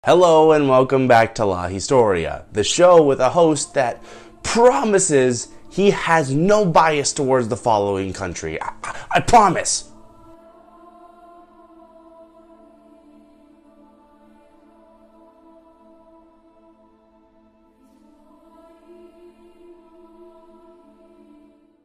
Hello and welcome back to La Historia, the show with a host that promises he has no bias towards the following country. I promise!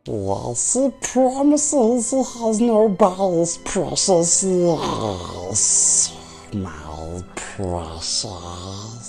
Yes, he promises he has no bias, precious, yes, my precious.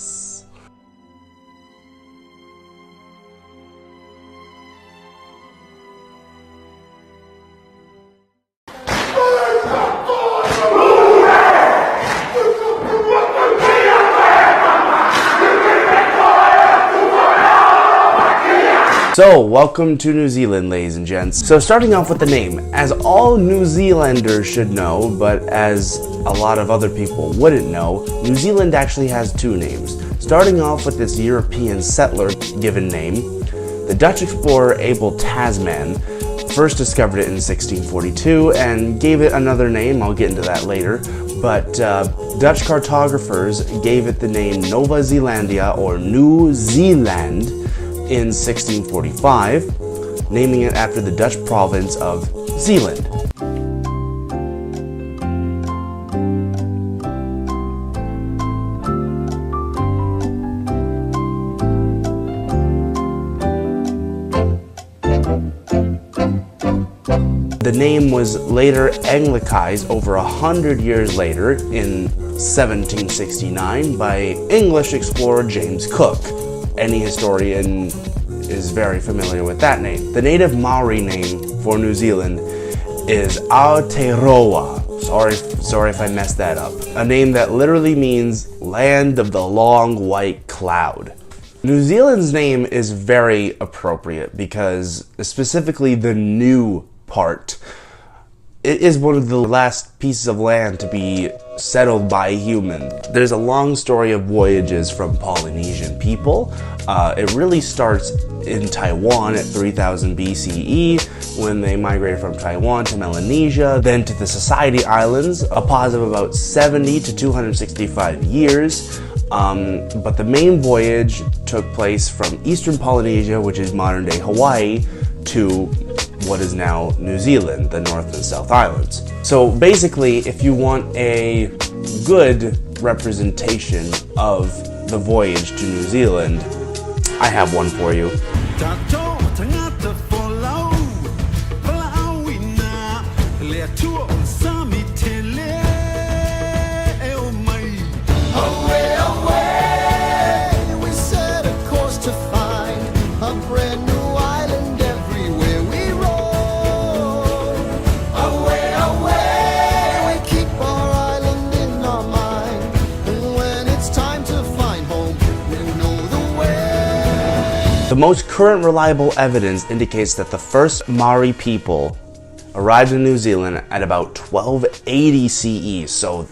So, welcome to New Zealand, ladies and gents. So, starting off with the name, as all New Zealanders should know, but as a lot of other people wouldn't know, New Zealand actually has two names. Starting off with this European settler given name, the Dutch explorer Abel Tasman first discovered it in 1642 and gave it another name. I'll get into that later. But Dutch cartographers gave it the name Nova Zealandia or New Zealand in 1645, naming it after the Dutch province of Zeeland. The name was later Anglicized over 100 years later in 1769 by English explorer James Cook. Any historian is very familiar with that name. The native Maori name for New Zealand is Aotearoa. Sorry if I messed that up. A name that literally means land of the long white cloud. New Zealand's name is very appropriate because specifically the new part, it is one of the last pieces of land to be settled by humans. There's a long story of voyages from Polynesian people. It really starts in Taiwan at 3000 BCE when they migrated from Taiwan to Melanesia, then to the Society Islands, a pause of about 70 to 265 years. But the main voyage took place from Eastern Polynesia, which is modern day Hawaii, to what is now New Zealand, the North and South Islands. So basically, if you want a good representation of the voyage to New Zealand, I have one for you. The most current reliable evidence indicates that the first Maori people arrived in New Zealand at about 1280 CE. So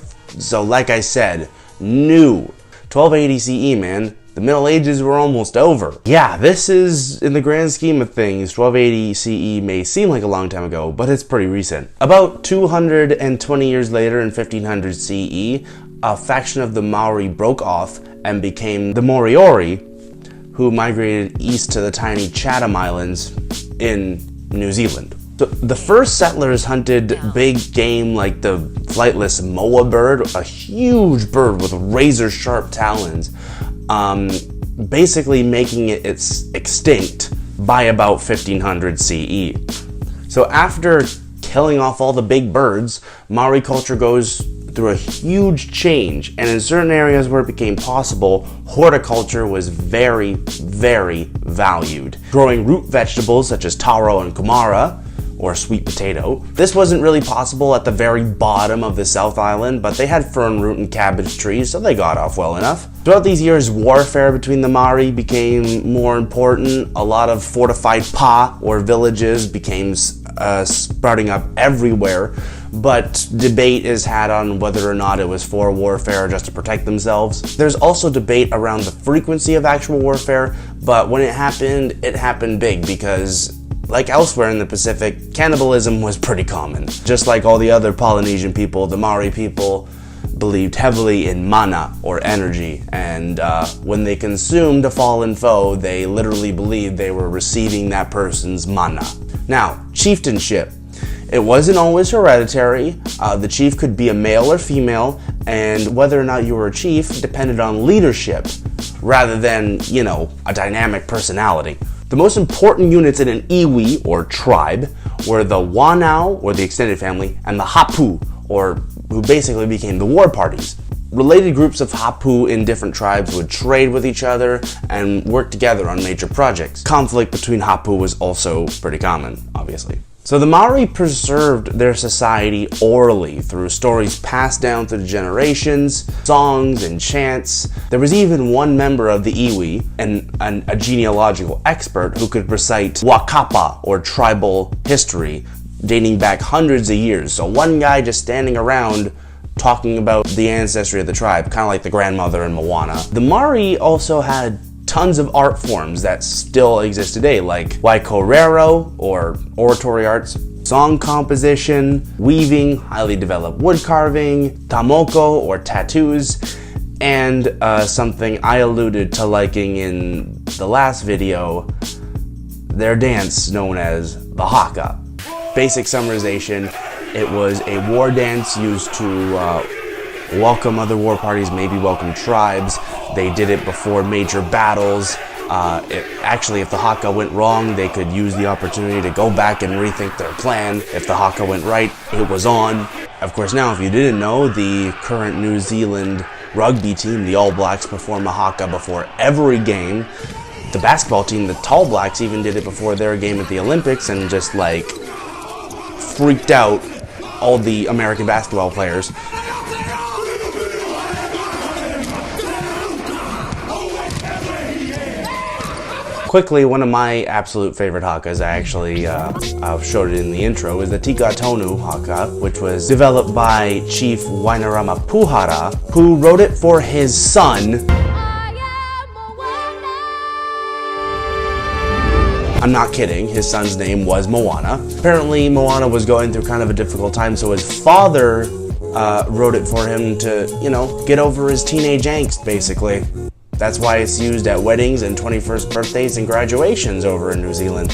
like I said, new 1280 CE, man. The Middle Ages were almost over. Yeah, this is, in the grand scheme of things, 1280 CE may seem like a long time ago, but it's pretty recent. About 220 years later in 1500 CE, a faction of the Maori broke off and became the Moriori, who migrated east to the tiny Chatham Islands in New Zealand. So the first settlers hunted big game like the flightless moa bird, a huge bird with razor-sharp talons, basically making it extinct by about 1500 CE. So after killing off all the big birds, Maori culture goes through a huge change, and in certain areas where it became possible, horticulture was very, very valued. Growing root vegetables such as taro and kumara, or sweet potato. This wasn't really possible at the very bottom of the South Island, but they had fern root and cabbage trees, so they got off well enough. Throughout these years, warfare between the Maori became more important. A lot of fortified pa, or villages, became sprouting up everywhere, but debate is had on whether or not it was for warfare or just to protect themselves. There's also debate around the frequency of actual warfare, but when it happened big because, like elsewhere in the Pacific, cannibalism was pretty common. Just like all the other Polynesian people, the Maori people believed heavily in mana, or energy, and when they consumed a fallen foe, they literally believed they were receiving that person's mana. Now, chieftainship. It wasn't always hereditary. The chief could be a male or female, and whether or not you were a chief depended on leadership, rather than, you know, a dynamic personality. The most important units in an iwi, or tribe, were the wanao, or the extended family, and the hapu, or who basically became the war parties. Related groups of hapu in different tribes would trade with each other and work together on major projects. Conflict between hapu was also pretty common, obviously. So the Maori preserved their society orally through stories passed down through the generations, songs and chants. There was even one member of the iwi, a genealogical expert, who could recite wakapa, or tribal history, dating back hundreds of years. So one guy just standing around talking about the ancestry of the tribe, kind of like the grandmother in Moana. The Maori also had tons of art forms that still exist today, like Aotearoa, or oratory arts, song composition, weaving, highly developed wood carving, tamoko, or tattoos, and something I alluded to liking in the last video, their dance known as the haka. Basic summarization, it was a war dance used to welcome other war parties, maybe welcome tribes. They did it before major battles. Actually, if the haka went wrong, they could use the opportunity to go back and rethink their plan. If the haka went right, it was on. Of course, now, if you didn't know, the current New Zealand rugby team, the All Blacks, perform a haka before every game. The basketball team, the Tall Blacks, even did it before their game at the Olympics and just, like, freaked out all the American basketball players. Quickly, one of my absolute favorite hakas, I actually showed it in the intro, is the Tika Tonu haka, which was developed by Chief Wainarama Puhara, who wrote it for his son. I'm not kidding, his son's name was Moana. Apparently, Moana was going through kind of a difficult time, so his father wrote it for him to, you know, get over his teenage angst, basically. That's why it's used at weddings and 21st birthdays and graduations over in New Zealand.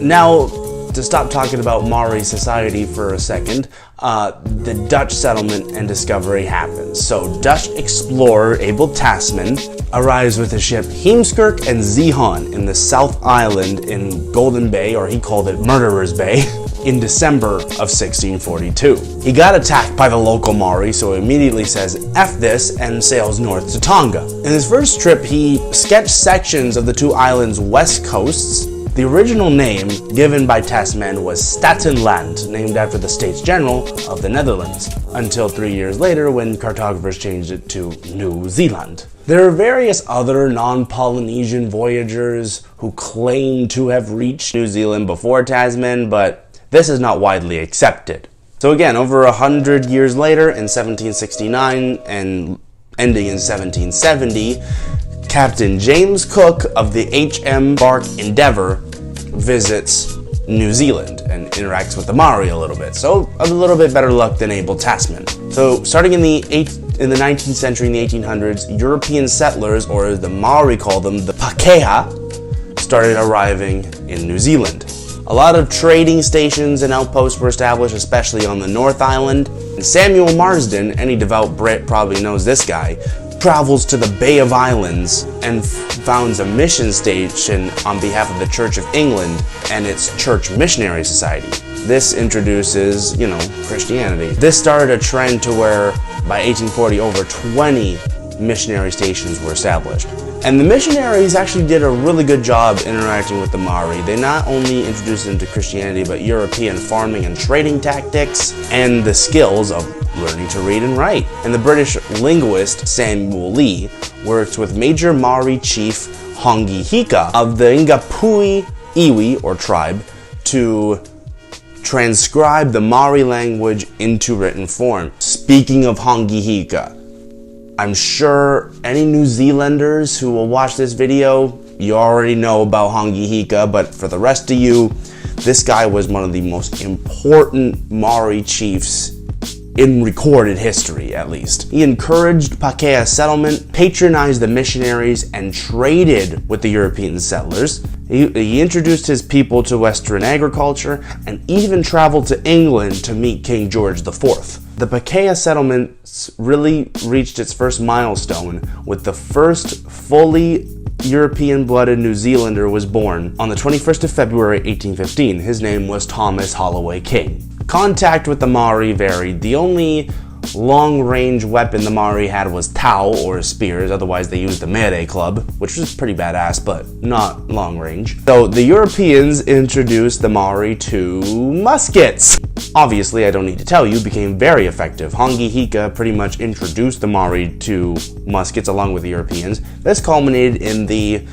Now, to stop talking about Maori society for a second, the Dutch settlement and discovery happens. So Dutch explorer Abel Tasman arrives with the ship Heemskerk and Zeehan in the South Island in Golden Bay, or he called it Murderer's Bay, in December of 1642. He got attacked by the local Maori, so he immediately says, F this, and sails north to Tonga. In his first trip, he sketched sections of the two islands' west coasts. The original name given by Tasman was Statenland, named after the States General of the Netherlands, until 3 years later when cartographers changed it to New Zealand. There are various other non-Polynesian voyagers who claim to have reached New Zealand before Tasman, but this is not widely accepted. So again, over 100 years later, in 1769 and ending in 1770, Captain James Cook of the HM bark Endeavour visits New Zealand and interacts with the Maori a little bit. So a little bit better luck than Abel Tasman. So starting in the 19th century, in the 1800s, European settlers, or the Maori call them the Pakeha, started arriving in New Zealand. A lot of trading stations and outposts were established, especially on the North Island. And Samuel Marsden, any devout Brit probably knows this guy, travels to the Bay of Islands and founds a mission station on behalf of the Church of England and its Church Missionary Society. This introduces, you know, Christianity. This started a trend to where by 1840 over 20 missionary stations were established. And the missionaries actually did a really good job interacting with the Maori. They not only introduced them to Christianity, but European farming and trading tactics, and the skills of learning to read and write. And the British linguist Samuel Lee worked with major Maori chief Hongi Hika of the Ngapui Iwi, or tribe, to transcribe the Maori language into written form. Speaking of Hongi Hika, I'm sure any New Zealanders who will watch this video, you already know about Hongi Hika, but for the rest of you, this guy was one of the most important Maori chiefs in recorded history at least. He encouraged Pakeha settlement, patronized the missionaries, and traded with the European settlers. He introduced his people to Western agriculture and even traveled to England to meet King George IV. The Pakeha settlement really reached its first milestone with the first fully European-blooded New Zealander was born on the 21st of February 1815. His name was Thomas Holloway King. Contact with the Maori varied. The only long-range weapon the Maori had was tau, or spears, otherwise they used the mere club, which was pretty badass, but not long-range. So the Europeans introduced the Maori to muskets. Obviously, I don't need to tell you, became very effective. Hangi Hika pretty much introduced the Maori to muskets along with the Europeans. This culminated in the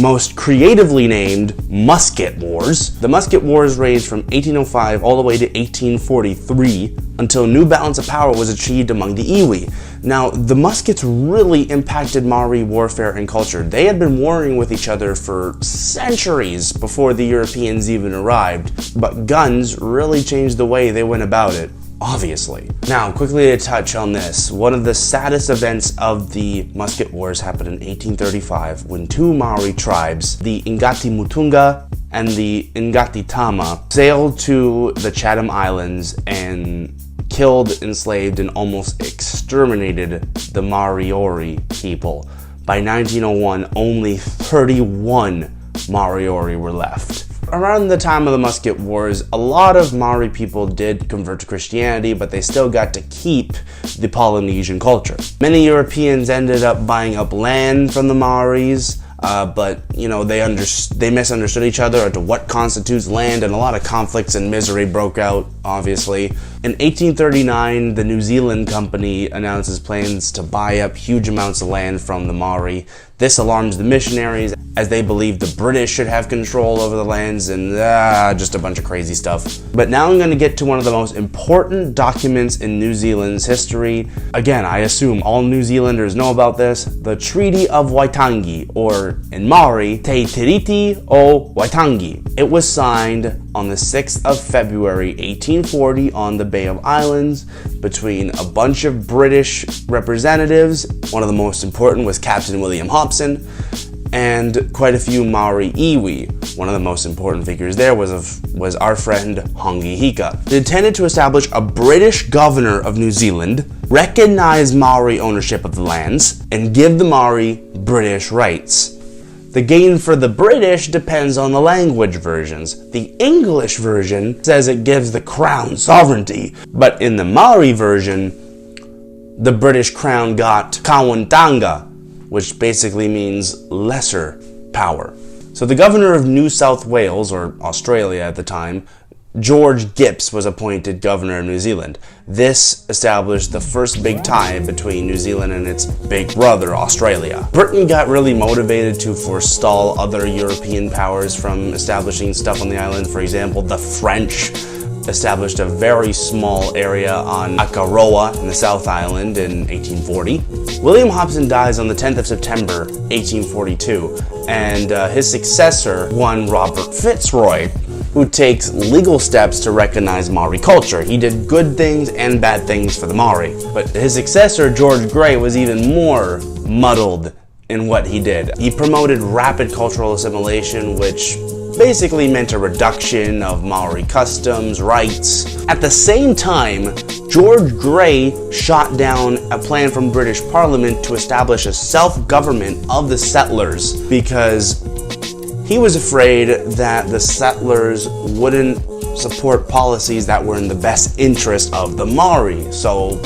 most creatively named Musket Wars. The Musket Wars raged from 1805 all the way to 1843 until new balance of power was achieved among the iwi. Now, the muskets really impacted Maori warfare and culture. They had been warring with each other for centuries before the Europeans even arrived, but guns really changed the way they went about it. Obviously. Now, quickly to touch on this, one of the saddest events of the Musket Wars happened in 1835 when two Maori tribes, the Ngati Mutunga and the Ngati Tama, sailed to the Chatham Islands and killed, enslaved, and almost exterminated the Maoriori people. By 1901, only 31 Maoriori were left. Around the time of the Musket Wars, a lot of Maori people did convert to Christianity, but they still got to keep the Polynesian culture. Many Europeans ended up buying up land from the Maoris, but you know, they misunderstood each other as to what constitutes land, and a lot of conflicts and misery broke out, obviously. In 1839, the New Zealand Company announces plans to buy up huge amounts of land from the Maori. This alarms the missionaries, as they believed the British should have control over the lands, and just a bunch of crazy stuff. But now I'm going to get to one of the most important documents in New Zealand's history. Again, I assume all New Zealanders know about this. The Treaty of Waitangi, or in Maori, Te Tiriti o Waitangi. It was signed on the 6th of February 1840 on the Bay of Islands between a bunch of British representatives. One of the most important was Captain William Hobson, and quite a few Maori iwi. One of the most important figures there was our friend Hangi Hika. It intended to establish a British governor of New Zealand, recognize Maori ownership of the lands, and give the Maori British rights. The gain for the British depends on the language versions. The English version says it gives the crown sovereignty, but in the Maori version, the British crown got Kawantanga, which basically means lesser power. So the governor of New South Wales, or Australia at the time, George Gipps, was appointed governor of New Zealand. This established the first big tie between New Zealand and its big brother, Australia. Britain got really motivated to forestall other European powers from establishing stuff on the island. For example, the French established a very small area on Aotearoa in the South Island in 1840. William Hobson dies on the 10th of September, 1842, and his successor, one Robert Fitzroy, who takes legal steps to recognize Maori culture. He did good things and bad things for the Maori, but his successor, George Grey, was even more muddled in what he did. He promoted rapid cultural assimilation, which basically meant a reduction of Maori customs, rights. At the same time, George Grey shot down a plan from British Parliament to establish a self-government of the settlers because he was afraid that the settlers wouldn't support policies that were in the best interest of the Maori. So,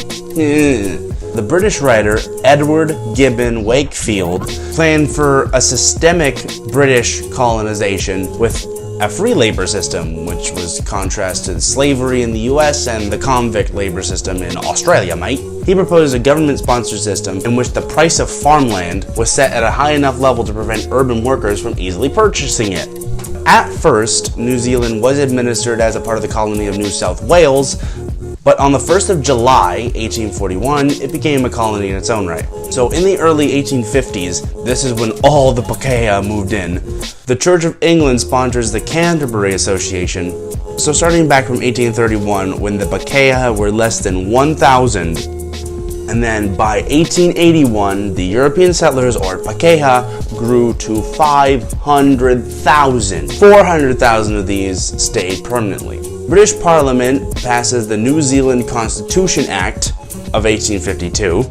the British writer Edward Gibbon Wakefield planned for a systemic British colonization with a free labor system, which was contrast to slavery in the US and the convict labor system in Australia, mate. He proposed a government-sponsored system in which the price of farmland was set at a high enough level to prevent urban workers from easily purchasing it. At first, New Zealand was administered as a part of the colony of New South Wales, but on the 1st of July, 1841, it became a colony in its own right. So in the early 1850s, this is when all the Pakeha moved in. The Church of England sponsors the Canterbury Association, So starting back from 1831, when the Pakaia were less than 1,000, and then by 1881, the European settlers, or Pakaia, grew to 500,000. 400,000 of these stayed permanently. British Parliament passes the New Zealand Constitution Act of 1852,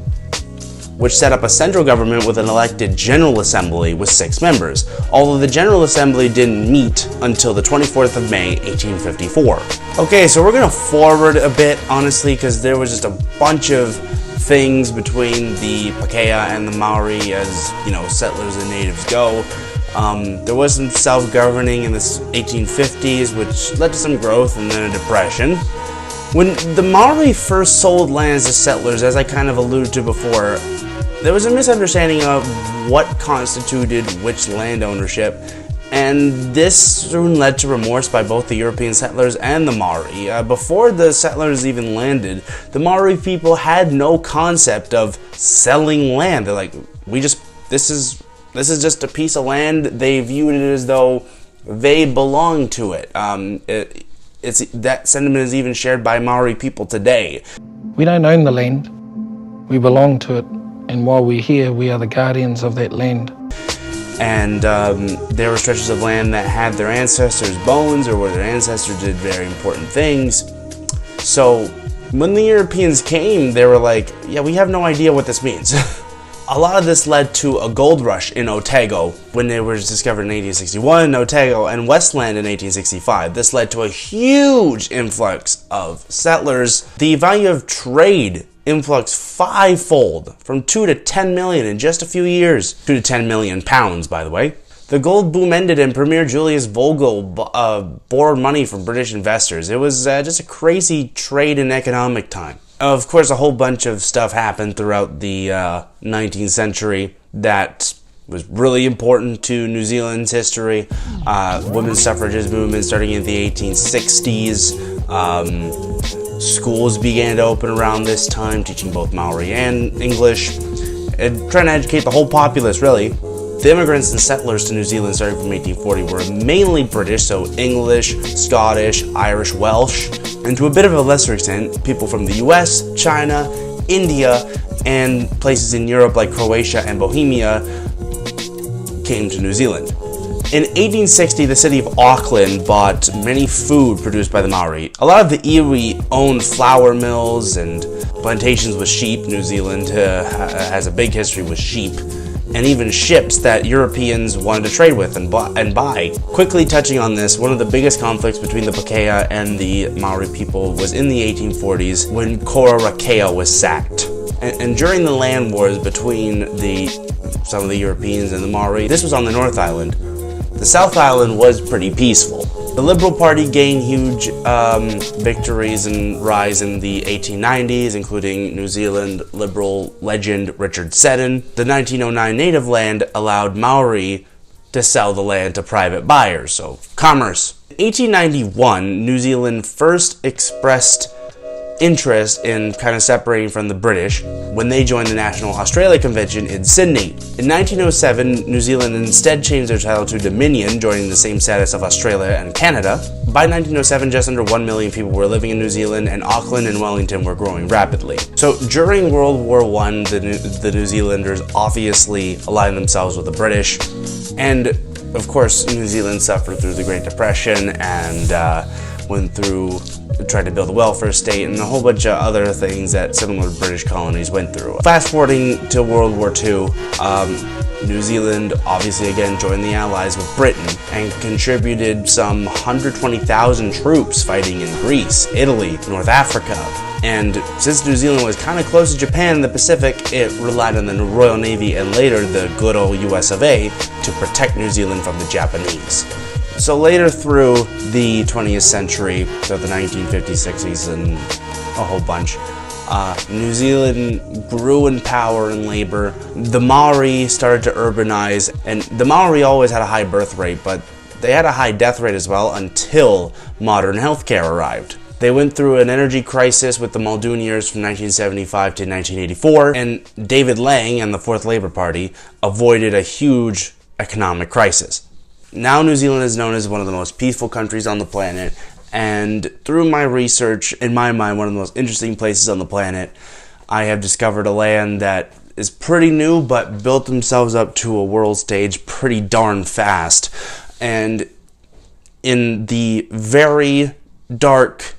which set up a central government with an elected General Assembly with 6 members, although the General Assembly didn't meet until the 24th of May, 1854. Okay, so we're gonna forward a bit, honestly, because there was just a bunch of things between the Pakaia and the Maori as, you know, settlers and natives go. There was some self-governing in the 1850s, which led to some growth and then a depression. When the Maori first sold lands to settlers, as I kind of alluded to before, there was a misunderstanding of what constituted which land ownership, and this soon led to remorse by both the European settlers and the Maori. Before the settlers even landed, the Maori people had no concept of selling land. They're like, this is just a piece of land. They viewed it as though they belonged to it. That sentiment is even shared by Maori people today. We don't own the land, we belong to it, and while we're here, we are the guardians of that land. And there were stretches of land that had their ancestors' bones, or where their ancestors did very important things. So when the Europeans came, they were like, yeah, we have no idea what this means. A lot of this led to a gold rush in Otago when they were discovered in 1861, Otago and Westland in 1865. This led to a huge influx of settlers. The value of trade influx 5-fold, from 2 to 10 million in just a few years. 2 to 10 million pounds, by the way. The gold boom ended and Premier Julius Vogel borrowed money from British investors. It was just a crazy trade and economic time. Of course, a whole bunch of stuff happened throughout the 19th century that was really important to New Zealand's history. Women's suffragist movement starting in the 1860s. Schools began to open around this time, teaching both Maori and English, and trying to educate the whole populace, really. The immigrants and settlers to New Zealand starting from 1840 were mainly British, so English, Scottish, Irish, Welsh, and to a bit of a lesser extent, people from the US, China, India, and places in Europe like Croatia and Bohemia came to New Zealand. In 1860, the city of Auckland bought many food produced by the Maori. A lot of the iwi owned flour mills and plantations with sheep. New Zealand has a big history with sheep, and even ships that Europeans wanted to trade with and buy. Quickly touching on this, one of the biggest conflicts between the Pakaia and the Maori people was in the 1840s when Kororakea was sacked. And during the land wars between some of the Europeans and the Maori, this was on the North Island. The South Island was pretty peaceful. The Liberal Party gained huge victories and rise in the 1890s, including New Zealand Liberal legend Richard Seddon. The 1909 native land allowed Maori to sell the land to private buyers, so commerce. In 1891, New Zealand first expressed interest in kind of separating from the British when they joined the National Australia Convention in Sydney. In 1907, New Zealand instead changed their title to Dominion, joining the same status of Australia and Canada. By 1907, just under 1 million people were living in New Zealand, and Auckland and Wellington were growing rapidly. So during World War I, the New Zealanders obviously aligned themselves with the British, and of course New Zealand suffered through the Great Depression and tried to build a welfare state and a whole bunch of other things that similar British colonies went through. Fast forwarding to World War II, New Zealand obviously again joined the Allies with Britain and contributed some 120,000 troops fighting in Greece, Italy, North Africa. And since New Zealand was kind of close to Japan in the Pacific, it relied on the Royal Navy and later the good old US of A to protect New Zealand from the Japanese. So later through the 20th century, so the 1950s, 60s, and a whole bunch, New Zealand grew in power and labor. The Maori started to urbanize, and the Maori always had a high birth rate, but they had a high death rate as well until modern healthcare arrived. They went through an energy crisis with the Muldoon years from 1975 to 1984, and David Lang and the Fourth Labour Party avoided a huge economic crisis. Now New Zealand is known as one of the most peaceful countries on the planet, And through my research, in my mind, one of the most interesting places on the planet, I have discovered a land that is pretty new, but built themselves up to a world stage pretty darn fast. And in the very dark,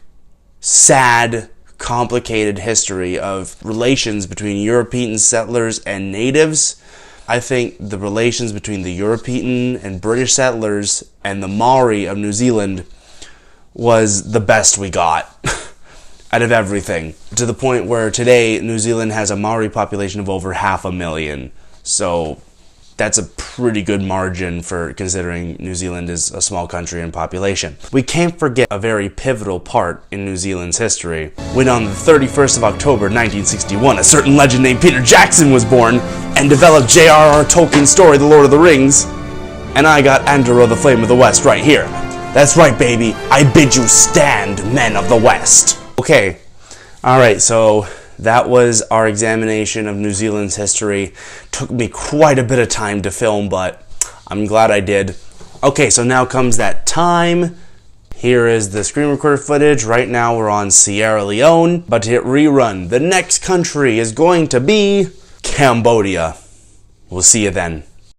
sad, complicated history of relations between European settlers and natives, I think the relations between the European and British settlers and the Maori of New Zealand was the best we got out of everything. To the point where today New Zealand has a Maori population of over 500,000. So that's a pretty good margin for considering New Zealand is a small country in population. We can't forget a very pivotal part in New Zealand's history. When on the 31st of October 1961, a certain legend named Peter Jackson was born and developed J.R.R. Tolkien's story, The Lord of the Rings. And I got Aotearoa, the Flame of the West, right here. That's right, baby. I bid you stand, men of the West. Okay, alright, so that was our examination of New Zealand's history. Took me quite a bit of time to film, but I'm glad I did. Okay, so now comes that time. Here is the screen recorder footage. Right now we're on Sierra Leone, but to hit rerun, the next country is going to be Cambodia. We'll see you then.